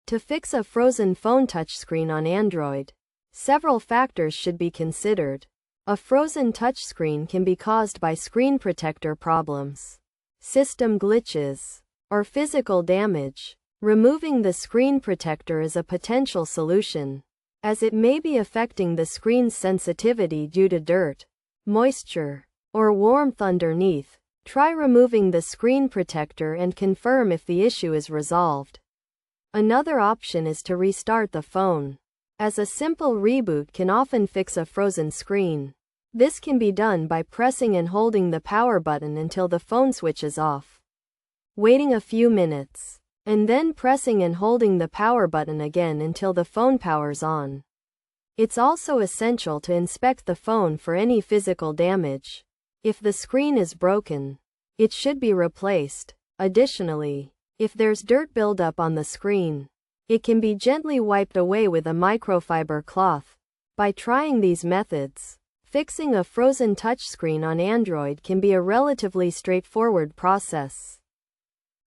To fix a frozen phone touchscreen on Android, several factors should be considered. A frozen touchscreen can be caused by screen protector problems, system glitches, or physical damage. Removing the screen protector is a potential solution, as it may be affecting the screen's sensitivity due to dirt, moisture, or warmth underneath. Try removing the screen protector and confirm if the issue is resolved. Another option is to restart the phone, as a simple reboot can often fix a frozen screen. This can be done by pressing and holding the power button until the phone switches off, waiting a few minutes, and then pressing and holding the power button again until the phone powers on. It's also essential to inspect the phone for any physical damage. If the screen is broken, it should be replaced. Additionally, if there's dirt buildup on the screen, it can be gently wiped away with a microfiber cloth. By trying these methods, fixing a frozen touchscreen on Android can be a relatively straightforward process.